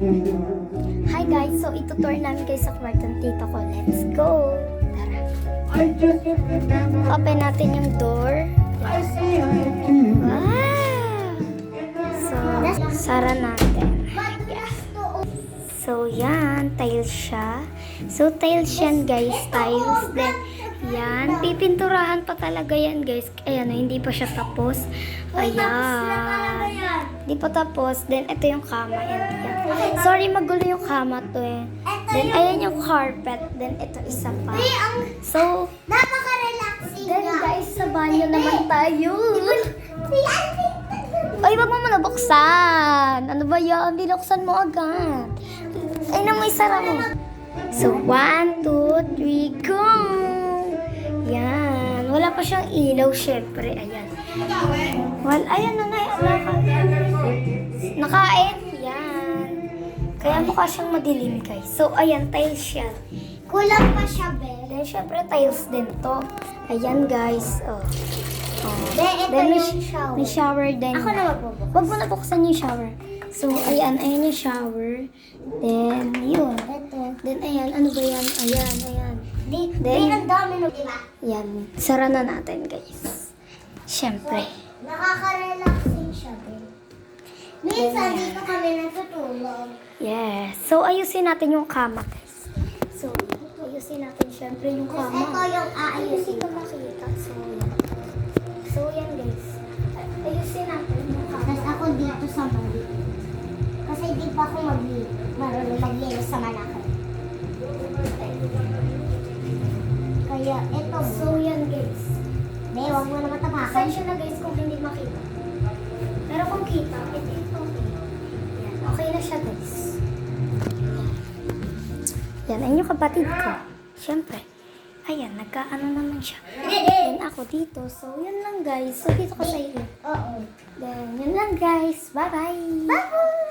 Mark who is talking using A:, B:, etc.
A: Hi guys, so itutour namin kayo sa kwarto ng tita ko. Let's go! Tara. Open natin yung door. Wow! So, sara natin. Yeah. So, yan. Tiles siya. So, tiles yan guys. Tiles. Then, yan. Pipinturahan pa talaga yan guys. Ayan, hindi pa siya tapos. Ayan. Hindi pa tapos. Then, ito yung kama. Yan. Sorry, magulo yung kama to eh. Then, ayan yung carpet. Then, ito isa pa. So,
B: Napaka-relaxing
A: then guys, sa banyo naman tayo. Ay, wag mo muna buksan. Ano ba yan? Binuksan mo agad. Ay, na may sara mo. So, 1, 2, 3, go! Yan. Wala pa siyang ilaw, syempre. Ayan. Well, ayan na na. Nakain. Yan. Kaya mukha siyang madilim, guys. So, ayan, tiles siya.
B: Kulang pa siya, Be.
A: Then, syempre, tiles din to. Ayan, guys. Oh.
B: Be, ito
A: Then,
B: yung shower.
A: may shower din.
B: Ako na magbubukas.
A: Wag mo na buksan yung shower. So, ayan yung shower. Then, yun.
B: Ito.
A: Then, ayan. Ano ba yan? Ayan.
B: Be, ang dami no, diba?
A: Yan. Sara na natin, guys. Syempre.
B: Nakaka-relaxing siya, Be. Minsan, dito kami natutulog.
A: Yes. So, ayusin natin yung kama, guys. So, ayusin natin syempre yung
B: Tapos
A: kama.
B: ito yung aayusin
A: Ayusin ko makita. So, yan. So, yan, guys. Ayusin natin yung kama.
B: Tapos ako dito sa mali. Kasi di pa ako marunong maglinis sa malaki. Kaya ito,
A: So, yan, guys.
B: Be, huwag mo na matapakan.
A: Pasensya na, guys, kung hindi makita. Pero kung kita, ito okay. Yan. Okay na siya, guys. Yan, ayun yung kapatid ko. Siyempre. Ayan, nagkaano naman siya. Then ako dito. So, yun lang guys. So, dito ko sa iyo.
B: Oo.
A: Then, yun lang guys. Bye-bye!
B: Bye!